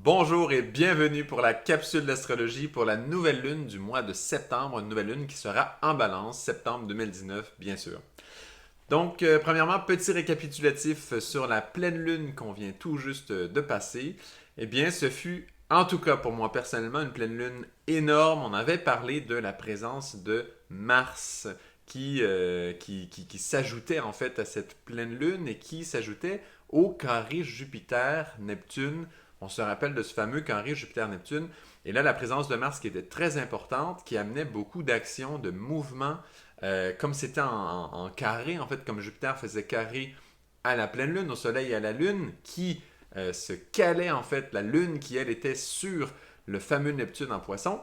Bonjour et bienvenue pour la capsule d'astrologie pour la nouvelle lune du mois de septembre, une nouvelle lune qui sera en balance, septembre 2019 bien sûr. Donc, premièrement, petit récapitulatif sur la pleine lune qu'on vient tout juste de passer. Eh bien, ce fut, en tout cas pour moi personnellement, une pleine lune énorme. On avait parlé de la présence de Mars qui s'ajoutait en fait à cette pleine lune et qui s'ajoutait au carré Jupiter-Neptune. On se rappelle de ce fameux carré Jupiter-Neptune. Et là, la présence de Mars qui était très importante, qui amenait beaucoup d'actions, de mouvements, comme c'était en carré, en fait, comme Jupiter faisait carré à la pleine lune, au Soleil et à la Lune, qui se calait en fait, la Lune qui, elle, était sur le fameux Neptune en Poisson,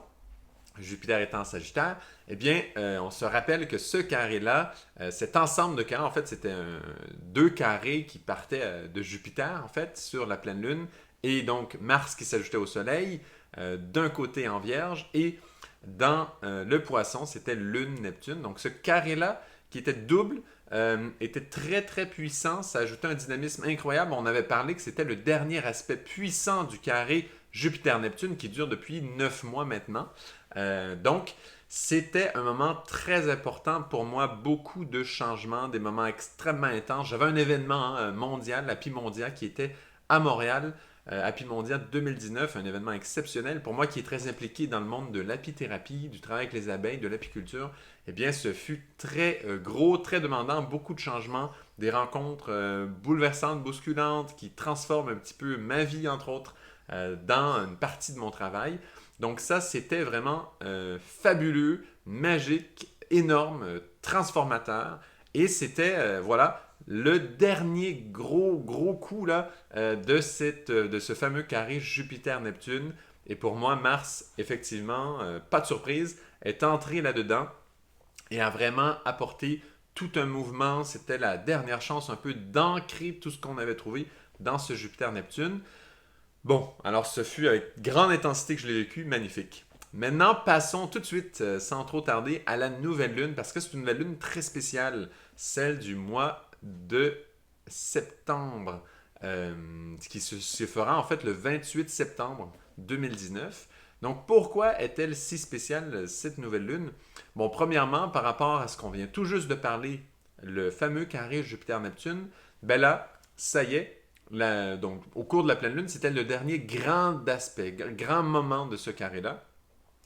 Jupiter étant en Sagittaire, eh bien, on se rappelle que ce carré-là, cet ensemble de carrés, en fait, c'était deux carrés qui partaient de Jupiter, en fait, sur la pleine Lune, et donc Mars qui s'ajoutait au Soleil, d'un côté en Vierge, et dans le Poisson, c'était Lune-Neptune. Donc ce carré-là, qui était double, était très très puissant, ça ajoutait un dynamisme incroyable. On avait parlé que c'était le dernier aspect puissant du carré Jupiter-Neptune qui dure depuis 9 mois maintenant. Donc, c'était un moment très important pour moi, beaucoup de changements, des moments extrêmement intenses. J'avais un événement mondial, l'Happy Mondial, qui était à Montréal, Happy Mondial 2019, un événement exceptionnel pour moi qui est très impliqué dans le monde de l'apithérapie, du travail avec les abeilles, de l'apiculture. Eh bien, ce fut très gros, très demandant, beaucoup de changements, des rencontres bouleversantes, bousculantes, qui transforment un petit peu ma vie, entre autres, dans une partie de mon travail. Donc ça, c'était vraiment fabuleux, magique, énorme, transformateur. Et c'était, voilà, le dernier gros coup là, de ce fameux carré Jupiter-Neptune. Et pour moi, Mars, effectivement, pas de surprise, est entré là-dedans et a vraiment apporté tout un mouvement. C'était la dernière chance un peu d'ancrer tout ce qu'on avait trouvé dans ce Jupiter-Neptune. Bon, alors ce fut avec grande intensité que je l'ai vécu, magnifique. Maintenant, passons tout de suite, sans trop tarder, à la nouvelle lune, parce que c'est une nouvelle lune très spéciale, celle du mois de septembre, qui se fera en fait le 28 septembre 2019. Donc, pourquoi est-elle si spéciale, cette nouvelle lune? Bon, premièrement, par rapport à ce qu'on vient tout juste de parler, le fameux carré Jupiter-Neptune, ben là, ça y est, donc, au cours de la pleine lune, c'était le dernier grand aspect, grand moment de ce carré-là.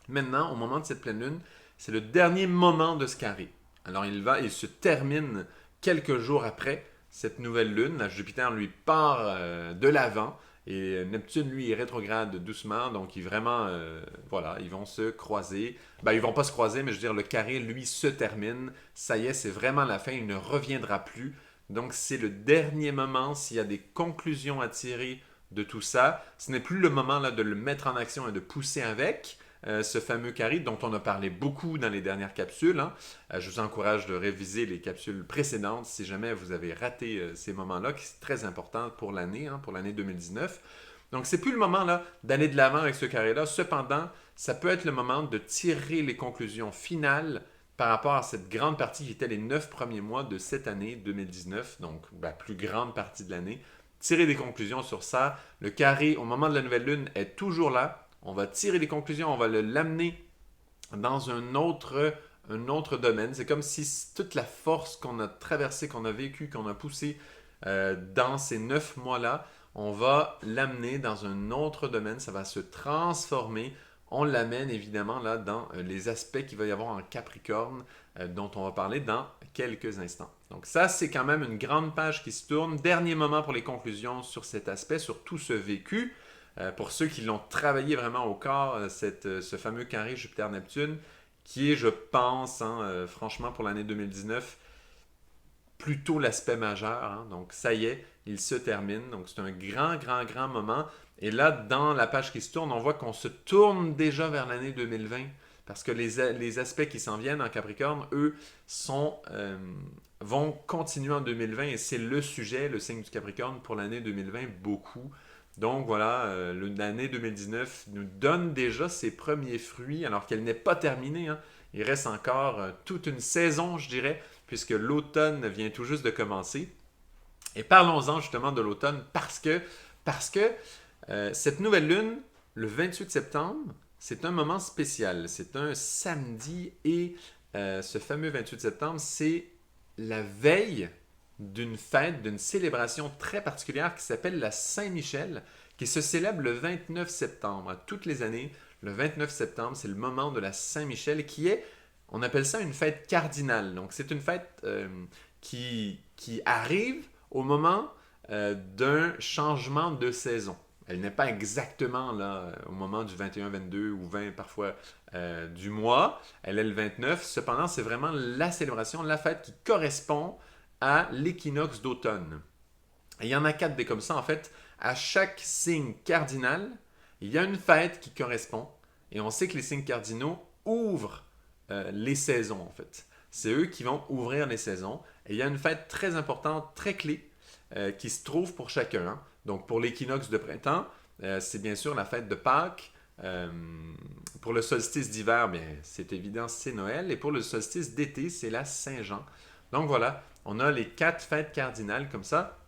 Maintenant, au moment de cette pleine lune, c'est le dernier moment de ce carré. Alors, il se termine quelques jours après cette nouvelle lune. Là, Jupiter, lui, part de l'avant et Neptune, lui, est rétrograde doucement. Donc, voilà, ils vont se croiser. Ben, ils vont pas se croiser, mais je veux dire, le carré, lui, se termine. Ça y est, c'est vraiment la fin. Il ne reviendra plus. Donc, c'est le dernier moment. S'il y a des conclusions à tirer de tout ça, ce n'est plus le moment là, de le mettre en action et de pousser avec ce fameux carré dont on a parlé beaucoup dans les dernières capsules. Hein. Je vous encourage de réviser les capsules précédentes si jamais vous avez raté ces moments-là, qui sont très importants pour l'année, hein, pour l'année 2019. Donc, c'est plus le moment là d'aller de l'avant avec ce carré-là. Cependant, ça peut être le moment de tirer les conclusions finales par rapport à cette grande partie qui était les 9 premiers mois de cette année 2019, donc la plus grande partie de l'année. Tirer des conclusions sur ça. Le carré, au moment de la nouvelle lune, est toujours là. On va tirer les conclusions, on va l'amener dans un autre domaine. C'est comme si toute la force qu'on a traversée, qu'on a vécue, qu'on a poussée dans ces 9 mois-là, on va l'amener dans un autre domaine. Ça va se transformer. On l'amène évidemment là dans les aspects qu'il va y avoir en Capricorne, dont on va parler dans quelques instants. Donc ça, c'est quand même une grande page qui se tourne. Dernier moment pour les conclusions sur cet aspect, sur tout ce vécu. Pour ceux qui l'ont travaillé vraiment au corps, ce fameux carré Jupiter-Neptune, qui est, je pense, hein, franchement, pour l'année 2019, plutôt l'aspect majeur. Hein. Donc, ça y est, il se termine. Donc, c'est un grand moment. Et là, dans la page qui se tourne, on voit qu'on se tourne déjà vers l'année 2020. Parce que les aspects qui s'en viennent en Capricorne, eux, vont continuer en 2020. Et c'est le sujet, le signe du Capricorne, pour l'année 2020, beaucoup. Donc voilà, l'année 2019 nous donne déjà ses premiers fruits, alors qu'elle n'est pas terminée. Hein. Il reste encore toute une saison, je dirais, puisque l'automne vient tout juste de commencer. Et parlons-en justement de l'automne parce que Cette nouvelle lune, le 28 septembre, c'est un moment spécial. C'est un samedi et ce fameux 28 septembre, c'est la veille d'une fête, d'une célébration très particulière qui s'appelle la Saint-Michel, qui se célèbre le 29 septembre. Toutes les années, le 29 septembre, c'est le moment de la Saint-Michel qui est, on appelle ça une fête cardinale. Donc c'est une fête qui arrive au moment d'un changement de saison. Elle n'est pas exactement là au moment du 21, 22 ou 20 parfois du mois. Elle est le 29. Cependant, c'est vraiment la célébration, la fête qui correspond à l'équinoxe d'automne. Et il y en a 4 des comme ça. En fait, à chaque signe cardinal, il y a une fête qui correspond. Et on sait que les signes cardinaux ouvrent les saisons, en fait. C'est eux qui vont ouvrir les saisons. Et il y a une fête très importante, très clé, qui se trouve pour chacun. Hein. Donc, pour l'équinoxe de printemps, c'est bien sûr la fête de Pâques. Pour le solstice d'hiver, bien, c'est évident, c'est Noël. Et pour le solstice d'été, c'est la Saint-Jean. Donc voilà, on a les 4 fêtes cardinales comme ça.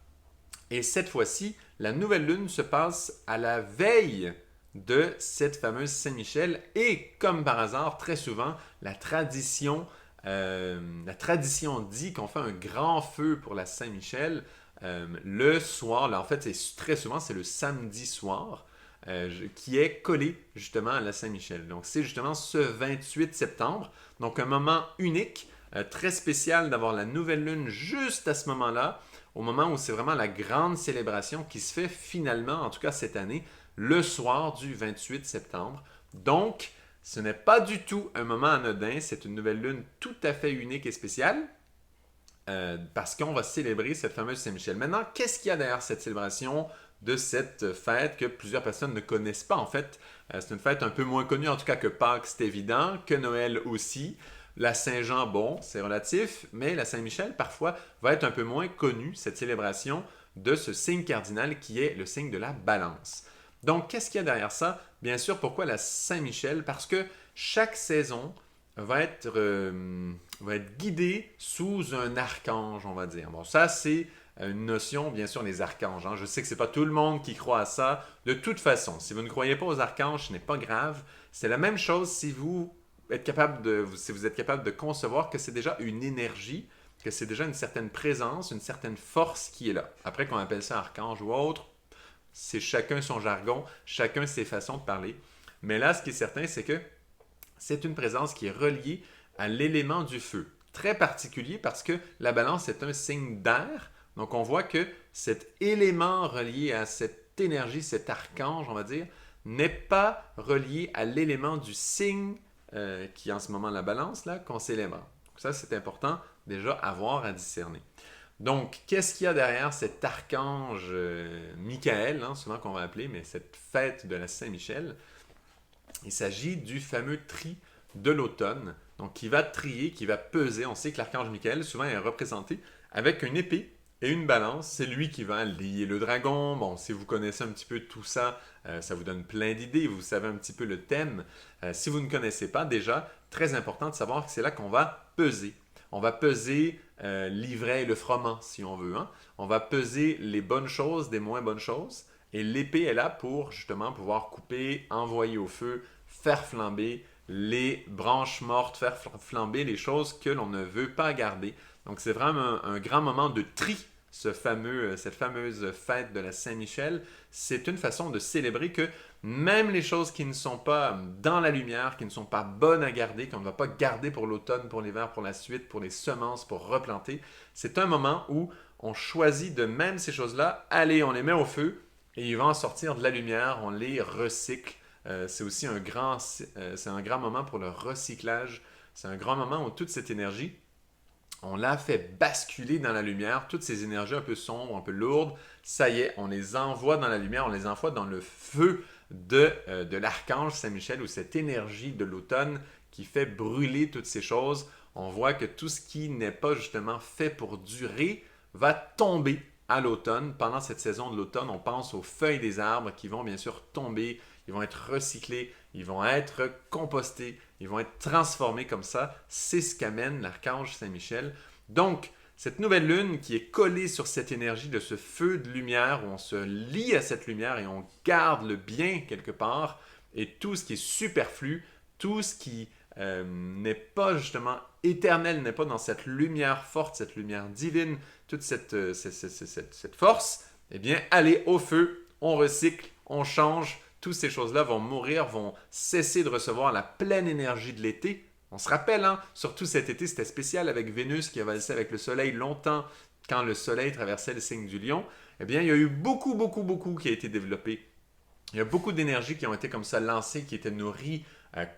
Et cette fois-ci, la nouvelle lune se passe à la veille de cette fameuse Saint-Michel. Et comme par hasard, très souvent, la tradition dit qu'on fait un grand feu pour la Saint-Michel le soir. Là, en fait, c'est très souvent, c'est le samedi soir qui est collé justement à la Saint-Michel. Donc, c'est justement ce 28 septembre. Donc, un moment unique, très spécial d'avoir la nouvelle lune juste à ce moment-là, au moment où c'est vraiment la grande célébration qui se fait finalement, en tout cas cette année, le soir du 28 septembre. Donc, ce n'est pas du tout un moment anodin, c'est une nouvelle lune tout à fait unique et spéciale parce qu'on va célébrer cette fameuse Saint-Michel. Maintenant, qu'est-ce qu'il y a derrière cette célébration de cette fête que plusieurs personnes ne connaissent pas en fait? C'est une fête un peu moins connue en tout cas que Pâques, c'est évident, que Noël aussi. La Saint-Jean, bon, c'est relatif, mais la Saint-Michel, parfois, va être un peu moins connue, cette célébration de ce signe cardinal qui est le signe de la balance. Donc, qu'est-ce qu'il y a derrière ça? Bien sûr, pourquoi la Saint-Michel? Parce que chaque saison va être guidée sous un archange, on va dire. Bon, ça, c'est une notion, bien sûr, les archanges. Hein. Je sais que ce n'est pas tout le monde qui croit à ça. De toute façon, si vous ne croyez pas aux archanges, ce n'est pas grave. C'est la même chose si vous êtes capable de concevoir que c'est déjà une énergie, que c'est déjà une certaine présence, une certaine force qui est là. Après qu'on appelle ça archange ou autre, c'est chacun son jargon, chacun ses façons de parler. Mais là, ce qui est certain, c'est que c'est une présence qui est reliée à l'élément du feu. Très particulier parce que la balance est un signe d'air. Donc on voit que cet élément relié à cette énergie, cet archange, on va dire, n'est pas relié à l'élément du signe qui est en ce moment la balance, là, qu'on célèbre. Donc ça, c'est important déjà à voir, à discerner. Donc, qu'est-ce qu'il y a derrière cet archange Michael, hein, souvent qu'on va appeler, mais cette fête de la Saint-Michel? Il s'agit du fameux tri de l'automne, donc qui va trier, qui va peser. On sait que l'archange Michael, souvent, est représenté avec une épée et une balance. C'est lui qui va lier le dragon. Bon, si vous connaissez un petit peu tout ça, ça vous donne plein d'idées. Vous savez un petit peu le thème. Si vous ne connaissez pas, déjà, très important de savoir que c'est là qu'on va peser. On va peser l'ivraie et le froment, si on veut. Hein? On va peser les bonnes choses des moins bonnes choses. Et l'épée est là pour justement pouvoir couper, envoyer au feu, faire flamber les branches mortes, faire flamber les choses que l'on ne veut pas garder. Donc c'est vraiment un grand moment de tri, cette fameuse fête de la Saint-Michel. C'est une façon de célébrer que même les choses qui ne sont pas dans la lumière, qui ne sont pas bonnes à garder, qu'on ne va pas garder pour l'automne, pour l'hiver, pour la suite, pour les semences, pour replanter, c'est un moment où on choisit de même ces choses-là, allez, on les met au feu, et ils vont en sortir de la lumière, on les recycle. C'est aussi c'est un grand moment pour le recyclage. C'est un grand moment où toute cette énergie, on l'a fait basculer dans la lumière. Toutes ces énergies un peu sombres, un peu lourdes, ça y est, on les envoie dans la lumière, on les envoie dans le feu de l'archange Saint-Michel, ou cette énergie de l'automne qui fait brûler toutes ces choses. On voit que tout ce qui n'est pas justement fait pour durer va tomber à l'automne. Pendant cette saison de l'automne, on pense aux feuilles des arbres qui vont bien sûr tomber, ils vont être recyclés, ils vont être compostés, ils vont être transformés comme ça. C'est ce qu'amène l'archange Saint-Michel. Donc, Cette nouvelle lune qui est collée sur cette énergie de ce feu de lumière, où on se lie à cette lumière et on garde le bien quelque part, et tout ce qui est superflu, tout ce qui n'est pas justement éternel, n'est pas dans cette lumière forte, cette lumière divine, toute cette force, eh bien, allez au feu, on recycle, on change, toutes ces choses-là vont mourir, vont cesser de recevoir la pleine énergie de l'été. On se rappelle, hein, surtout cet été, c'était spécial avec Vénus qui a valsé avec le Soleil longtemps, quand le Soleil traversait le signe du Lion. Eh bien, il y a eu beaucoup qui a été développé. Il y a beaucoup d'énergie qui ont été comme ça lancées, qui étaient nourries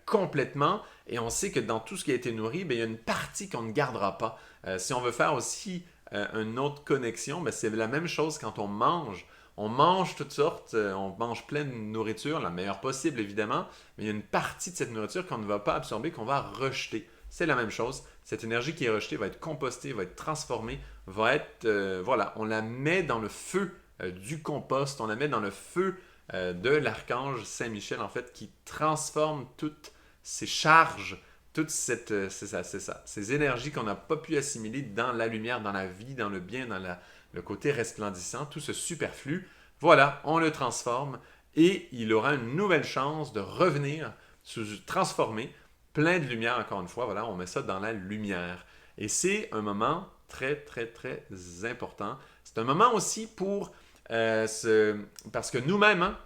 complètement. Et on sait que dans tout ce qui a été nourri, bien, il y a une partie qu'on ne gardera pas. Si on veut faire aussi une autre connexion, bien, c'est la même chose quand on mange. On mange toutes sortes, on mange plein de nourriture, la meilleure possible évidemment, mais il y a une partie de cette nourriture qu'on ne va pas absorber, qu'on va rejeter. C'est la même chose. Cette énergie qui est rejetée va être compostée, va être transformée, va être, voilà, on la met dans le feu du compost, on la met dans le feu de l'archange Saint-Michel, en fait, qui transforme toutes ces charges, c'est ça, ces énergies qu'on n'a pas pu assimiler dans la lumière, dans la vie, dans le bien, dans le côté resplendissant, tout ce superflu. Voilà, on le transforme et il aura une nouvelle chance de revenir transformé, plein de lumière, encore une fois. Voilà, on met ça dans la lumière. Et c'est un moment très important. C'est un moment aussi pour parce que nous-mêmes, hein,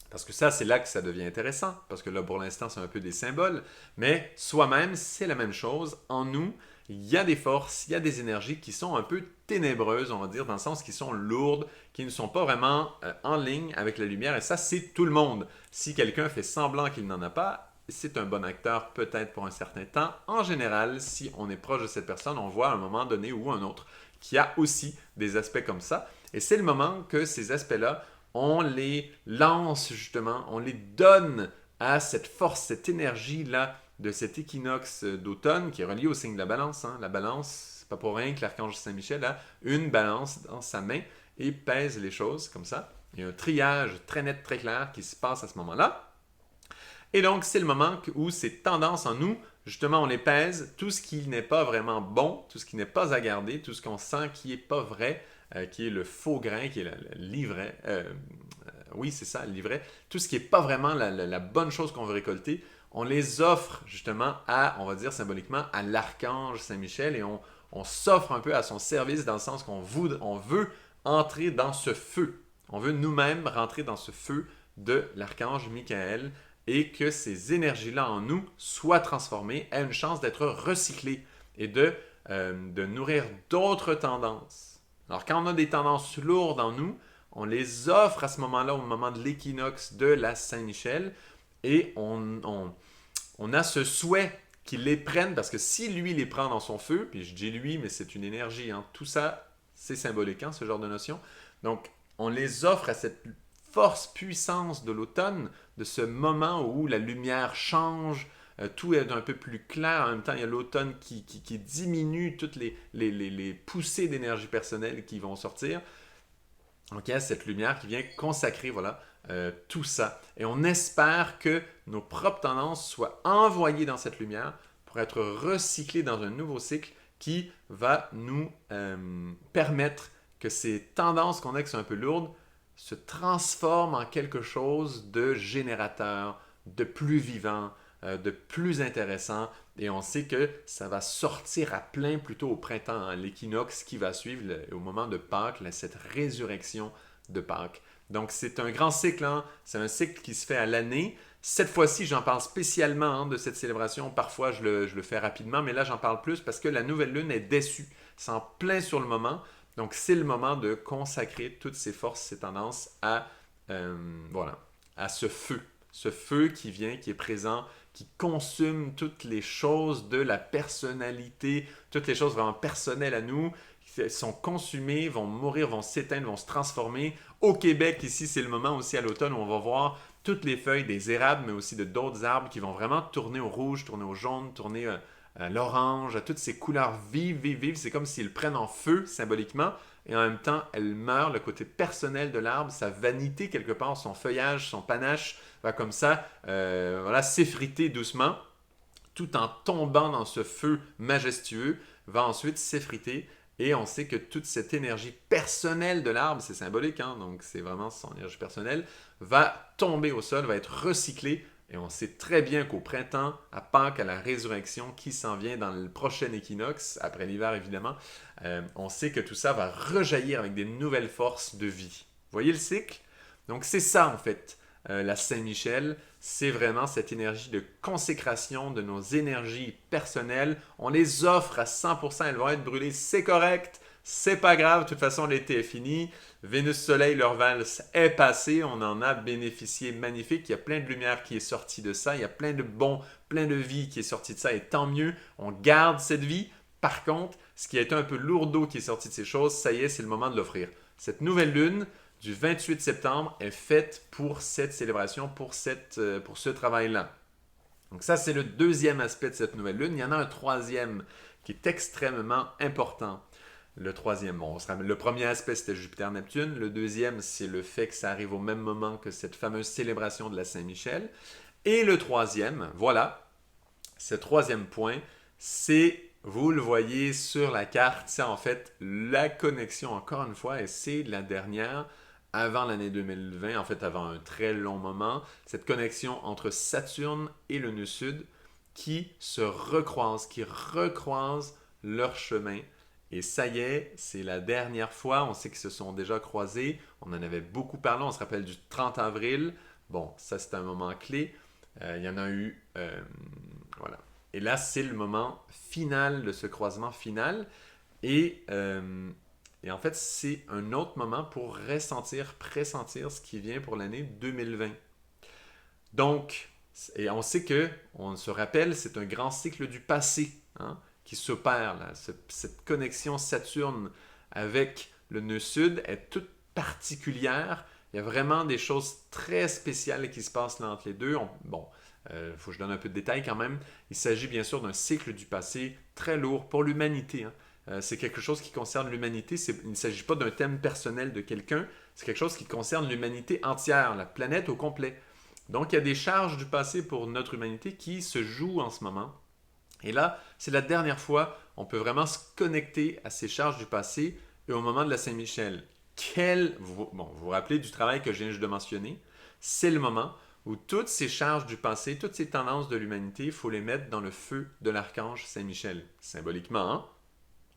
parce que ça, c'est là que ça devient intéressant, parce que là, pour l'instant, c'est un peu des symboles, mais soi-même, c'est la même chose. En nous, il y a des forces, il y a des énergies qui sont un peu ténébreuses, on va dire, dans le sens qui sont lourdes, qui ne sont pas vraiment en ligne avec la lumière, et ça, c'est tout le monde. Si quelqu'un fait semblant qu'il n'en a pas, c'est un bon acteur peut-être pour un certain temps. En général, si on est proche de cette personne, on voit à un moment donné ou un autre qu'il y a aussi des aspects comme ça, et c'est le moment que ces aspects-là, on les lance justement, on les donne à cette force, cette énergie-là de cet équinoxe d'automne qui est relié au signe de la balance. Hein. La balance, c'est pas pour rien que l'archange Saint-Michel a une balance dans sa main et pèse les choses comme ça. Il y a un triage très net, très clair qui se passe à ce moment-là. Et donc, c'est le moment où ces tendances en nous, justement, on les pèse. Tout ce qui n'est pas vraiment bon, tout ce qui n'est pas à garder, tout ce qu'on sent qui n'est pas vrai, qui est le faux grain, qui est l'ivraie. Oui, c'est ça, l'ivraie. Tout ce qui n'est pas vraiment la bonne chose qu'on veut récolter, on les offre justement à, on va dire symboliquement, à l'archange Saint-Michel et on s'offre un peu à son service dans le sens qu'on veut entrer dans ce feu. On veut nous-mêmes rentrer dans ce feu de l'archange Michael et que ces énergies-là en nous soient transformées, aient une chance d'être recyclées et de nourrir d'autres tendances. Alors quand on a des tendances lourdes en nous, on les offre à ce moment-là, au moment de l'équinoxe de la Saint-Michel, et on a ce souhait qu'il les prenne, parce que si lui les prend dans son feu, puis je dis lui, mais c'est une énergie, hein, tout ça, c'est symbolique, hein, ce genre de notion. Donc, on les offre à cette force, puissance de l'automne, de ce moment où la lumière change, tout est un peu plus clair. En même temps, il y a l'automne qui diminue toutes les poussées d'énergie personnelle qui vont sortir. Donc, il y a cette lumière qui vient consacrer voilà, tout ça. Et on espère que nos propres tendances soient envoyées dans cette lumière pour être recyclées dans un nouveau cycle qui va nous permettre que ces tendances qu'on a qui sont un peu lourdes se transforment en quelque chose de générateur, de plus vivant, de plus intéressant. Et on sait que ça va sortir à plein plutôt au printemps, hein, l'équinoxe qui va suivre au moment de Pâques, cette résurrection de Pâques. Donc c'est un grand cycle, hein? C'est un cycle qui se fait à l'année. Cette fois-ci, j'en parle spécialement hein, de cette célébration. Parfois, je le fais rapidement, mais là, j'en parle plus parce que la nouvelle lune est déçue. C'est en plein sur le moment. Donc, c'est le moment de consacrer toutes ces forces, ces tendances voilà, à ce feu qui vient, qui est présent, qui consume toutes les choses de la personnalité, toutes les choses vraiment personnelles à nous, qui sont consumées, vont mourir, vont s'éteindre, vont se transformer. Au Québec, ici, c'est le moment aussi à l'automne où on va voir toutes les feuilles des érables, mais aussi de d'autres arbres qui vont vraiment tourner au rouge, tourner au jaune, tourner à l'orange, à toutes ces couleurs vives. C'est comme s'ils prennent en feu symboliquement et en même temps, elles meurent. Le côté personnel de l'arbre, sa vanité quelque part, son feuillage, son panache va comme ça voilà, s'effriter doucement tout en tombant dans ce feu majestueux, va ensuite s'effriter Et on sait que toute cette énergie personnelle de l'arbre, c'est symbolique, hein, donc c'est vraiment son énergie personnelle, va tomber au sol, va être recyclée. Et on sait très bien qu'au printemps, à Pâques, à la résurrection qui s'en vient dans le prochain équinoxe, après l'hiver évidemment, on sait que tout ça va rejaillir avec des nouvelles forces de vie. Vous voyez le cycle? Donc c'est ça en fait, la Saint-Michel, c'est vraiment cette énergie de consécration de nos énergies personnelles. On les offre à 100%, elles vont être brûlées, c'est correct, c'est pas grave, de toute façon l'été est fini. Vénus-Soleil, leur valse est passée, on en a bénéficié magnifique, il y a plein de lumière qui est sortie de ça, il y a plein de bon, plein de vie qui est sortie de ça, et tant mieux, on garde cette vie. Par contre, ce qui a été un peu lourdeau qui est sorti de ces choses, ça y est, c'est le moment de l'offrir. Cette nouvelle lune du 28 septembre est faite pour cette célébration, pour ce travail-là. Donc ça, c'est le deuxième aspect de cette nouvelle lune. Il y en a un troisième qui est extrêmement important. Le troisième, bon, le premier aspect, c'était Jupiter-Neptune. Le deuxième, c'est le fait que ça arrive au même moment que cette fameuse célébration de la Saint-Michel. Et le troisième, voilà, ce troisième point, c'est, vous le voyez sur la carte, c'est en fait la connexion, encore une fois, et c'est la dernière, avant l'année 2020, en fait avant un très long moment, cette connexion entre Saturne et le nœud sud qui se recroisent, qui recroisent leur chemin. Et ça y est, c'est la dernière fois, on sait qu'ils se sont déjà croisés, on en avait beaucoup parlé, on se rappelle du 30 avril, bon, ça c'est un moment clé, il y en a eu, voilà. Et là, c'est le moment final de ce croisement final, et, et en fait, c'est un autre moment pour ressentir, pressentir ce qui vient pour l'année 2020. Donc, et on sait que, on se rappelle, c'est un grand cycle du passé, hein, qui s'opère là. Cette connexion Saturne avec le nœud sud est toute particulière. Il y a vraiment des choses très spéciales qui se passent là entre les deux. Bon, faut que je donne un peu de détails quand même. Il s'agit bien sûr d'un cycle du passé très lourd pour l'humanité, hein. C'est quelque chose qui concerne l'humanité. Il ne s'agit pas d'un thème personnel de quelqu'un. C'est quelque chose qui concerne l'humanité entière, la planète au complet. Donc, il y a des charges du passé pour notre humanité qui se jouent en ce moment. Et là, c'est la dernière fois on peut vraiment se connecter à ces charges du passé et au moment de la Saint-Michel. Vous vous rappelez du travail que je viens juste de mentionner? C'est le moment où toutes ces charges du passé, toutes ces tendances de l'humanité, il faut les mettre dans le feu de l'archange Saint-Michel. Symboliquement, hein?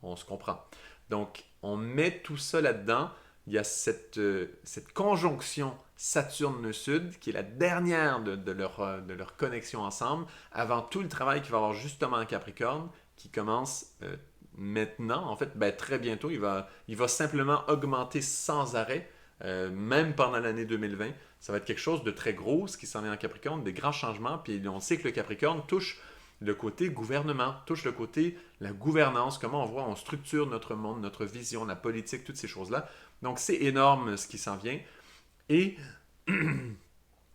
On se comprend. Donc, on met tout ça là-dedans. Il y a cette conjonction Saturne-Sud qui est la dernière de leur connexion ensemble, avant tout le travail qu'il va y avoir justement en Capricorne, qui commence maintenant, en fait, très bientôt. Il va simplement augmenter sans arrêt, même pendant l'année 2020. Ça va être quelque chose de très gros, ce qui s'en vient en Capricorne, des grands changements. Puis on sait que le Capricorne touche le côté gouvernement, touche le côté la gouvernance, comment on voit, on structure notre monde, notre vision, la politique, toutes ces choses-là. Donc c'est énorme ce qui s'en vient. Et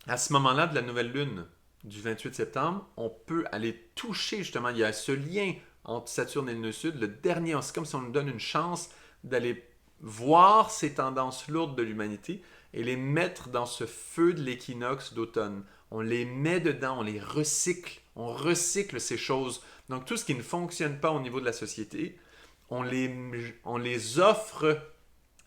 à ce moment-là de la nouvelle lune du 28 septembre, on peut aller toucher justement, il y a ce lien entre Saturne et le nœud sud, le dernier, c'est comme si on nous donne une chance d'aller voir ces tendances lourdes de l'humanité et les mettre dans ce feu de l'équinoxe d'automne. On les met dedans, on recycle ces choses. Donc tout ce qui ne fonctionne pas au niveau de la société, on les offre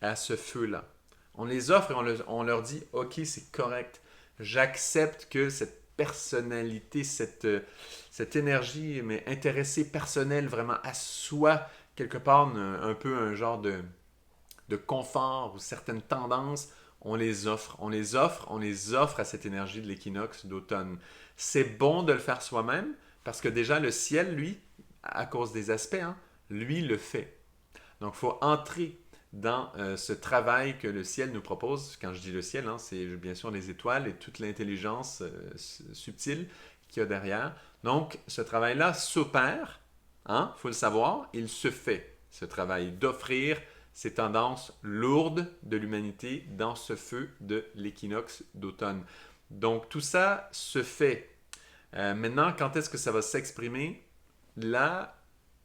à ce feu-là. On les offre et on leur dit, ok, c'est correct, j'accepte que cette personnalité, cette énergie, mais intéressée, personnelle, vraiment à soi, quelque part, un peu un genre de confort ou certaines tendances, on les offre à cette énergie de l'équinoxe d'automne. C'est bon de le faire soi-même parce que déjà le ciel, lui, à cause des aspects, hein, lui le fait. Donc il faut entrer dans ce travail que le ciel nous propose. Quand je dis le ciel, hein, c'est bien sûr les étoiles et toute l'intelligence subtile qu'il y a derrière. Donc ce travail-là s'opère, hein, faut le savoir, il se fait. Ce travail d'offrir ces tendances lourdes de l'humanité dans ce feu de l'équinoxe d'automne. Donc tout ça se fait. Maintenant, quand est-ce que ça va s'exprimer? Là,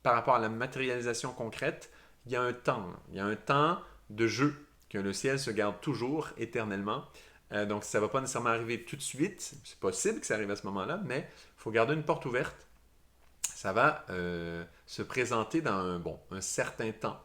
par rapport à la matérialisation concrète, il y a un temps. Il y a un temps de jeu que le ciel se garde toujours, éternellement. Donc ça ne va pas nécessairement arriver tout de suite. C'est possible que ça arrive à ce moment-là, mais il faut garder une porte ouverte. Ça va se présenter dans un certain temps.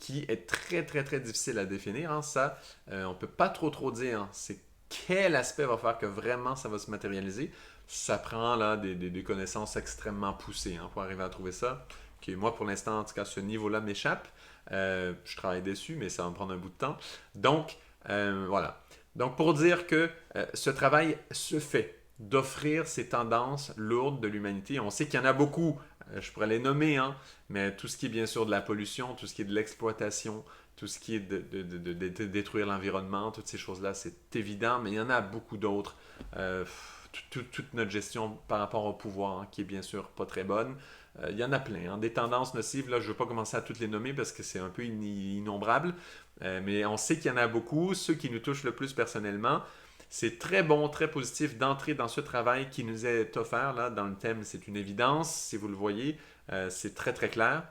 qui est très, très, très difficile à définir. Hein. Ça, on ne peut pas trop dire. Hein. C'est quel aspect va faire que vraiment ça va se matérialiser. Ça prend là des connaissances extrêmement poussées hein, pour arriver à trouver ça. Qui, moi, pour l'instant, en tout cas, ce niveau-là m'échappe. Je travaille dessus, mais ça va me prendre un bout de temps. Donc, voilà. Donc, pour dire que ce travail se fait d'offrir ces tendances lourdes de l'humanité. On sait qu'il y en a beaucoup, je pourrais les nommer, hein, mais tout ce qui est bien sûr de la pollution, tout ce qui est de l'exploitation, tout ce qui est de détruire l'environnement, toutes ces choses-là, c'est évident, mais il y en a beaucoup d'autres. Toute notre gestion par rapport au pouvoir, hein, qui est bien sûr pas très bonne. Il y en a plein. Hein. Des tendances nocives, là, je ne vais pas commencer à toutes les nommer parce que c'est un peu innombrable, mais on sait qu'il y en a beaucoup. Ceux qui nous touchent le plus personnellement, c'est très bon, très positif d'entrer dans ce travail qui nous est offert. Là, dans le thème, c'est une évidence, si vous le voyez, c'est très très clair.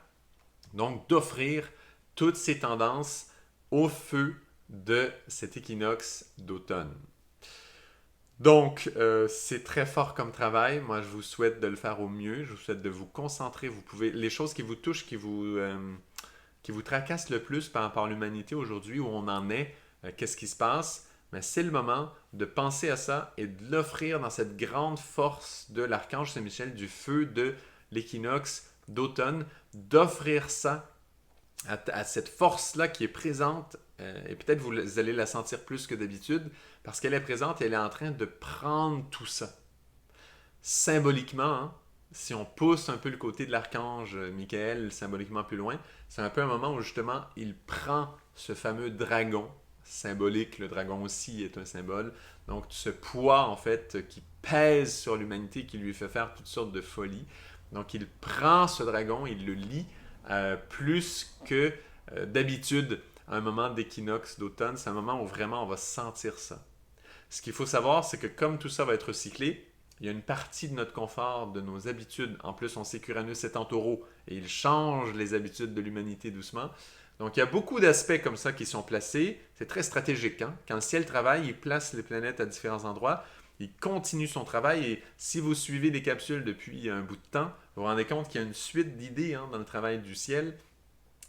Donc, d'offrir toutes ces tendances au feu de cet équinoxe d'automne. Donc, c'est très fort comme travail. Moi, je vous souhaite de le faire au mieux. Je vous souhaite de vous concentrer. Vous pouvez, les choses qui vous touchent, qui vous tracassent le plus par rapport à l'humanité aujourd'hui, où on en est, qu'est-ce qui se passe, mais c'est le moment de penser à ça et de l'offrir dans cette grande force de l'archange Saint-Michel, du feu de l'équinoxe d'automne, d'offrir ça à cette force-là qui est présente, et peut-être vous allez la sentir plus que d'habitude, parce qu'elle est présente et elle est en train de prendre tout ça. Symboliquement, hein, si on pousse un peu le côté de l'archange Michael symboliquement plus loin, c'est un peu un moment où justement il prend ce fameux dragon, symbolique, le dragon aussi est un symbole, donc ce poids en fait qui pèse sur l'humanité, qui lui fait faire toutes sortes de folies. Donc il prend ce dragon, il le lie plus que d'habitude à un moment d'équinoxe d'automne. C'est un moment où vraiment on va sentir ça. Ce qu'il faut savoir, c'est que comme tout ça va être recyclé, il y a une partie de notre confort, de nos habitudes. En plus, on sait qu'Uranus est en taureau et il change les habitudes de l'humanité doucement. Donc, il y a beaucoup d'aspects comme ça qui sont placés. C'est très stratégique. Hein? Quand le ciel travaille, il place les planètes à différents endroits. Il continue son travail et si vous suivez des capsules depuis un bout de temps, vous vous rendez compte qu'il y a une suite d'idées hein, dans le travail du ciel.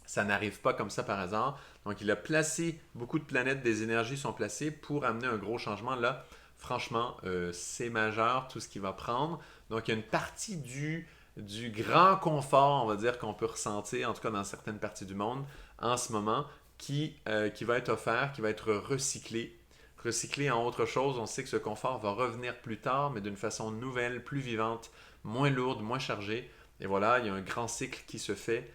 Ça n'arrive pas comme ça par hasard. Donc, il a placé beaucoup de planètes, des énergies sont placées pour amener un gros changement. Là, franchement, c'est majeur tout ce qu'il va prendre. Donc, il y a une partie du grand confort, on va dire, qu'on peut ressentir, en tout cas dans certaines parties du monde, en ce moment, qui va être offert, qui va être recyclé. Recyclé en autre chose, on sait que ce confort va revenir plus tard, mais d'une façon nouvelle, plus vivante, moins lourde, moins chargée. Et voilà, il y a un grand cycle qui se fait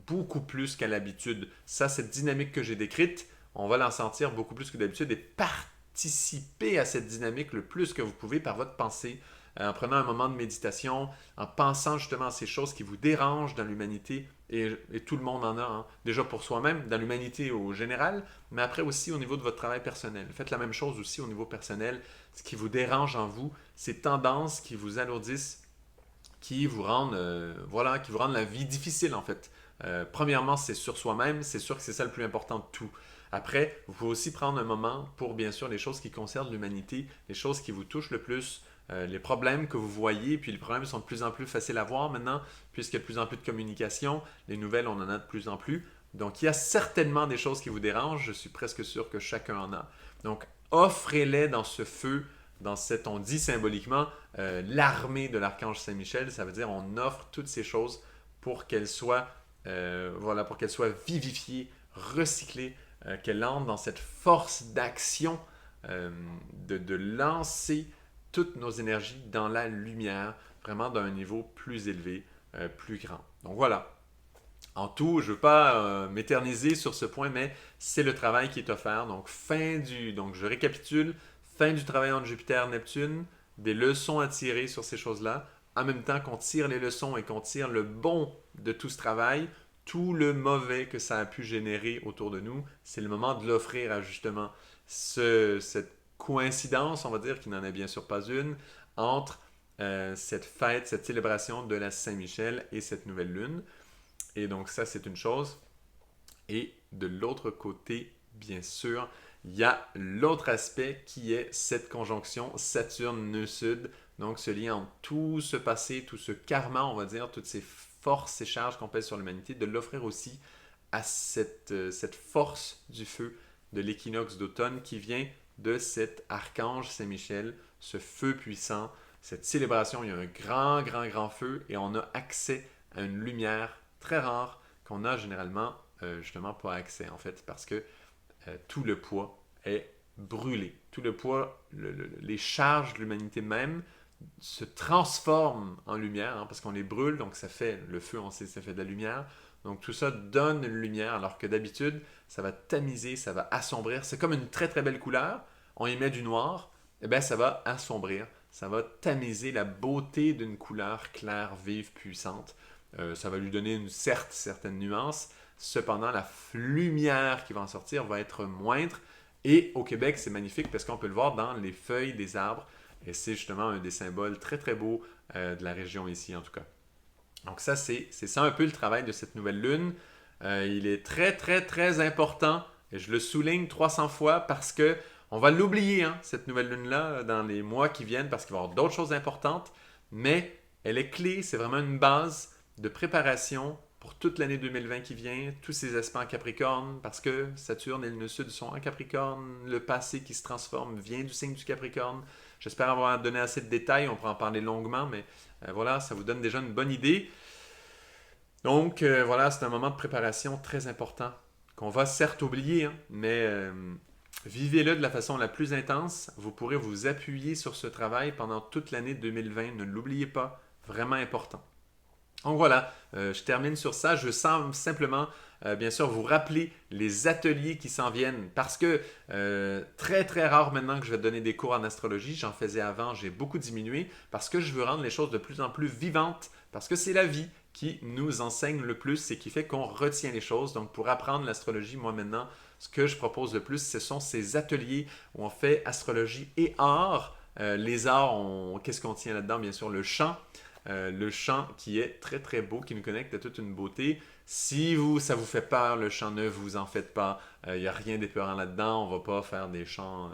beaucoup plus qu'à l'habitude. Ça, cette dynamique que j'ai décrite, on va l'en sentir beaucoup plus que d'habitude et participer à cette dynamique le plus que vous pouvez par votre pensée, en prenant un moment de méditation, en pensant justement à ces choses qui vous dérangent dans l'humanité, et tout le monde en a, hein. Déjà pour soi-même, dans l'humanité au général, mais après aussi au niveau de votre travail personnel. Faites la même chose aussi au niveau personnel, ce qui vous dérange en vous, ces tendances qui vous alourdissent, qui vous rendent, voilà, qui vous rendent la vie difficile en fait. Premièrement, c'est sur soi-même, c'est sûr que c'est ça le plus important de tout. Après, vous pouvez aussi prendre un moment pour bien sûr les choses qui concernent l'humanité, les choses qui vous touchent le plus, les problèmes que vous voyez, puis les problèmes sont de plus en plus faciles à voir maintenant, puisqu'il y a de plus en plus de communication, les nouvelles, on en a de plus en plus. Donc, il y a certainement des choses qui vous dérangent, je suis presque sûr que chacun en a. Donc, offrez-les dans ce feu, dans cette, on dit symboliquement, l'armée de l'archange Saint-Michel, ça veut dire on offre toutes ces choses pour qu'elles soient, voilà, pour qu'elles soient vivifiées, recyclées, qu'elles entrent dans cette force d'action, de lancer toutes nos énergies dans la lumière, vraiment d'un niveau plus élevé, plus grand. Donc voilà. En tout, je ne veux pas m'éterniser sur ce point, mais c'est le travail qui est offert. Donc je récapitule, fin du travail entre Jupiter et Neptune, des leçons à tirer sur ces choses-là, en même temps qu'on tire les leçons et qu'on tire le bon de tout ce travail, tout le mauvais que ça a pu générer autour de nous, c'est le moment de l'offrir à justement cette coïncidence, on va dire, qui n'en est bien sûr pas une, entre cette fête, cette célébration de la Saint-Michel et cette nouvelle lune. Et donc ça, c'est une chose. Et de l'autre côté, bien sûr, il y a l'autre aspect qui est cette conjonction Saturne-Nœud Sud. Donc ce lien entre tout ce passé, tout ce karma, on va dire, toutes ces forces, ces charges qu'on pèse sur l'humanité, de l'offrir aussi à cette force du feu de l'équinoxe d'automne qui vient de cet archange Saint-Michel, ce feu puissant, cette célébration. Il y a un grand, grand, grand feu et on a accès à une lumière très rare qu'on a généralement justement pas accès en fait parce que tout le poids est brûlé. Tout le poids, les charges de l'humanité même se transforment en lumière parce qu'on les brûle, donc ça fait, le feu on sait ça fait de la lumière. Donc tout ça donne une lumière alors que d'habitude ça va tamiser, ça va assombrir. C'est comme une très très belle couleur, on y met du noir, et bien ça va assombrir, ça va tamiser la beauté d'une couleur claire, vive, puissante. Ça va lui donner une certaine nuance. Cependant, la lumière qui va en sortir va être moindre. Et au Québec, c'est magnifique parce qu'on peut le voir dans les feuilles des arbres. Et c'est justement un des symboles très très beaux de la région ici en tout cas. Donc ça, c'est ça un peu le travail de cette nouvelle lune. Il est très très très important et je le souligne 300 fois parce que on va l'oublier, hein, cette nouvelle lune-là, dans les mois qui viennent parce qu'il va y avoir d'autres choses importantes. Mais elle est clé, c'est vraiment une base de préparation pour toute l'année 2020 qui vient, tous ces aspects en Capricorne, parce que Saturne et le nœud sud sont en Capricorne, le passé qui se transforme vient du signe du Capricorne. J'espère avoir donné assez de détails, on pourra en parler longuement, mais voilà, ça vous donne déjà une bonne idée. Donc voilà, c'est un moment de préparation très important, qu'on va certes oublier, hein, mais vivez-le de la façon la plus intense. Vous pourrez vous appuyer sur ce travail pendant toute l'année 2020, ne l'oubliez pas, vraiment important. Donc voilà, je termine sur ça. Je sens simplement, bien sûr, vous rappeler les ateliers qui s'en viennent parce que très très rare maintenant que je vais donner des cours en astrologie. J'en faisais avant, j'ai beaucoup diminué parce que je veux rendre les choses de plus en plus vivantes parce que c'est la vie qui nous enseigne le plus et qui fait qu'on retient les choses. Donc pour apprendre l'astrologie, moi maintenant, ce que je propose le plus, ce sont ces ateliers où on fait astrologie et art. Les arts, qu'est-ce qu'on tient là-dedans? Bien sûr, le chant. Le chant qui est très très beau, qui nous connecte à toute une beauté. Si ça vous fait peur, le chant, ne vous en faites pas. Il n'y a rien d'épeurant là-dedans. On ne va pas faire des chants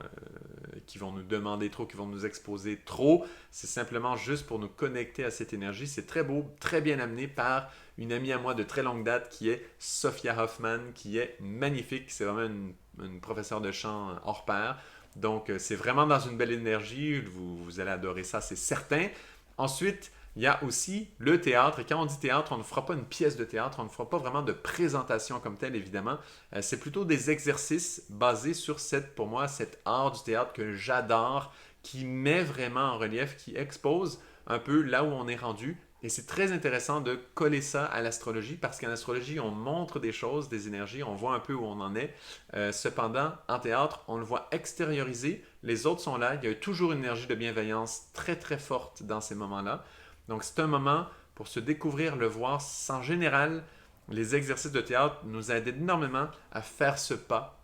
qui vont nous demander trop, qui vont nous exposer trop. C'est simplement juste pour nous connecter à cette énergie. C'est très beau, très bien amené par une amie à moi de très longue date qui est Sophia Hoffman, qui est magnifique. C'est vraiment une professeure de chant hors pair. Donc, c'est vraiment dans une belle énergie. Vous allez adorer ça, c'est certain. Ensuite, il y a aussi le théâtre. Et quand on dit théâtre, on ne fera pas une pièce de théâtre, on ne fera pas vraiment de présentation comme telle, évidemment. C'est plutôt des exercices basés sur pour moi, cet art du théâtre que j'adore, qui met vraiment en relief, qui expose un peu là où on est rendu. Et c'est très intéressant de coller ça à l'astrologie parce qu'en astrologie, on montre des choses, des énergies, on voit un peu où on en est. Cependant, en théâtre, on le voit extériorisé. Les autres sont là. Il y a toujours une énergie de bienveillance très très forte dans ces moments-là. Donc, c'est un moment pour se découvrir, le voir. En général, les exercices de théâtre nous aident énormément à faire ce pas,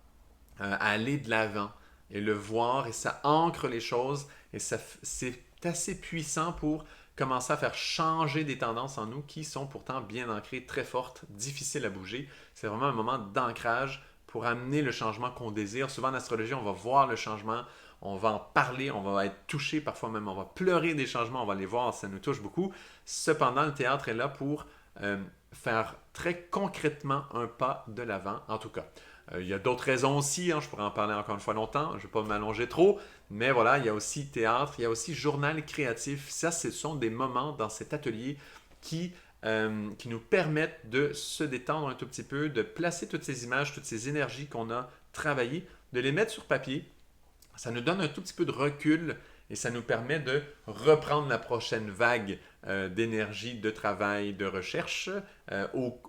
à aller de l'avant et le voir. Et ça ancre les choses et c'est assez puissant pour commencer à faire changer des tendances en nous qui sont pourtant bien ancrées, très fortes, difficiles à bouger. C'est vraiment un moment d'ancrage pour amener le changement qu'on désire. Souvent en astrologie, on va voir le changement, on va en parler, on va être touché, parfois même on va pleurer des changements, on va les voir, ça nous touche beaucoup. Cependant, le théâtre est là pour faire très concrètement un pas de l'avant, en tout cas. Il y a d'autres raisons aussi, hein, je pourrais en parler encore une fois longtemps, je ne vais pas m'allonger trop, mais voilà, il y a aussi théâtre, il y a aussi journal créatif. Ça, ce sont des moments dans cet atelier qui nous permettent de se détendre un tout petit peu, de placer toutes ces images, toutes ces énergies qu'on a travaillées, de les mettre sur papier. Ça nous donne un tout petit peu de recul et ça nous permet de reprendre la prochaine vague d'énergie, de travail, de recherche,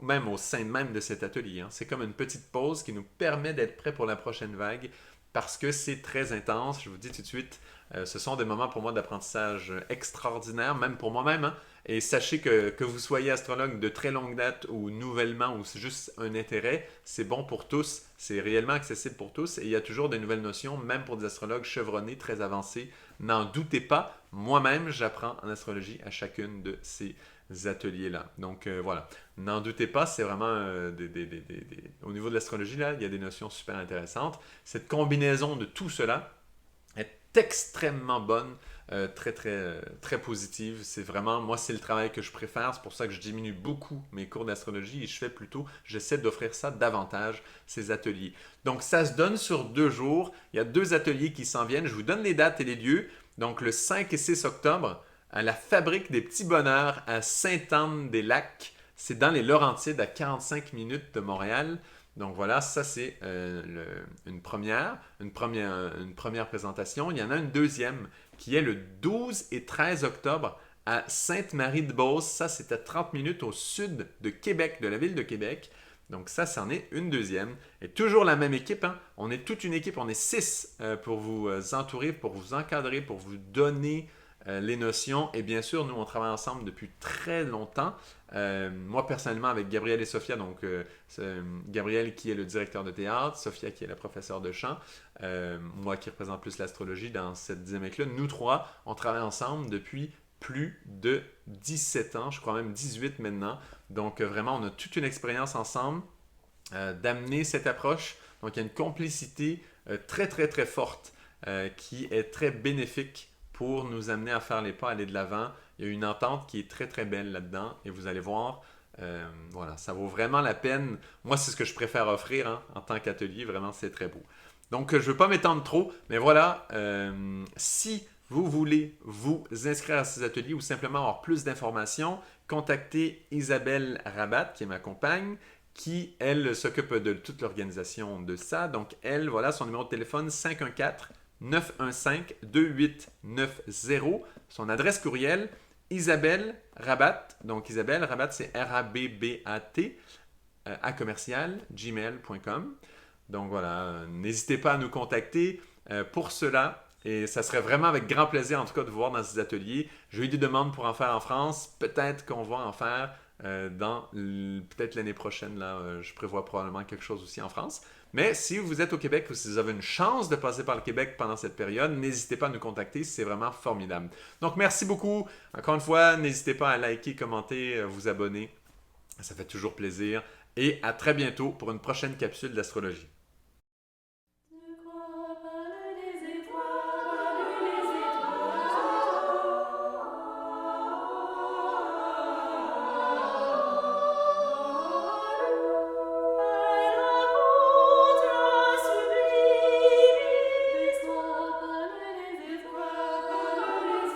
même au sein même de cet atelier. Hein. C'est comme une petite pause qui nous permet d'être prêt pour la prochaine vague parce que c'est très intense. Je vous dis tout de suite, ce sont des moments pour moi d'apprentissage extraordinaires, même pour moi-même. Hein. Et sachez que vous soyez astrologue de très longue date ou nouvellement ou c'est juste un intérêt, c'est bon pour tous, c'est réellement accessible pour tous et il y a toujours de nouvelles notions, même pour des astrologues chevronnés, très avancés. N'en doutez pas, moi-même j'apprends en astrologie à chacune de ces ateliers-là. Donc voilà, n'en doutez pas, c'est vraiment au niveau de l'astrologie, là, il y a des notions super intéressantes. Cette combinaison de tout cela est extrêmement bonne très positive. C'est vraiment, moi, c'est le travail que je préfère. C'est pour ça que je diminue beaucoup mes cours d'astrologie et j'essaie d'offrir ça davantage, ces ateliers. Donc, ça se donne sur 2 jours. Il y a 2 ateliers qui s'en viennent. Je vous donne les dates et les lieux. Donc, le 5 et 6 octobre, à la Fabrique des Petits Bonheurs à Sainte-Anne-des-Lacs. C'est dans les Laurentides, à 45 minutes de Montréal. Donc voilà, ça c'est une première présentation. Il y en a une deuxième qui est le 12 et 13 octobre à Sainte-Marie-de-Beauce. Ça, c'est à 30 minutes au sud de Québec, de la ville de Québec. Donc ça, c'en est une deuxième. Et toujours la même équipe, hein? On est toute une équipe, on est 6 pour vous entourer, pour vous encadrer, pour vous donner les notions. Et bien sûr, nous, on travaille ensemble depuis très longtemps. Moi, personnellement, avec Gabriel et Sophia, donc Gabriel qui est le directeur de théâtre, Sophia qui est la professeure de chant, moi qui représente plus l'astrologie dans cette dynamique-là, nous 3, on travaille ensemble depuis plus de 17 ans, je crois même 18 maintenant. Donc vraiment, on a toute une expérience ensemble d'amener cette approche. Donc il y a une complicité très forte qui est très bénéfique pour nous amener à faire les pas, aller de l'avant. Il y a une entente qui est très belle là-dedans et vous allez voir, voilà, ça vaut vraiment la peine. Moi, c'est ce que je préfère offrir hein, en tant qu'atelier, vraiment, c'est très beau. Donc, je ne veux pas m'étendre trop, mais voilà, si vous voulez vous inscrire à ces ateliers ou simplement avoir plus d'informations, contactez Isabelle Rabat, qui est ma compagne, qui, elle, s'occupe de toute l'organisation de ça. Donc, elle, voilà, son numéro de téléphone, 514-915-2890. Son adresse courriel, Isabelle Rabat. Donc, Isabelle Rabat, c'est R-A-B-B-A-T, à commercial, gmail.com. Donc, voilà, n'hésitez pas à nous contacter pour cela. Et ça serait vraiment avec grand plaisir, en tout cas, de vous voir dans ces ateliers. J'ai eu des demandes pour en faire en France. Peut-être qu'on va en faire peut-être l'année prochaine. Là, je prévois probablement quelque chose aussi en France. Mais si vous êtes au Québec ou si vous avez une chance de passer par le Québec pendant cette période, n'hésitez pas à nous contacter. C'est vraiment formidable. Donc, merci beaucoup. Encore une fois, n'hésitez pas à liker, commenter, vous abonner. Ça fait toujours plaisir. Et à très bientôt pour une prochaine capsule d'astrologie.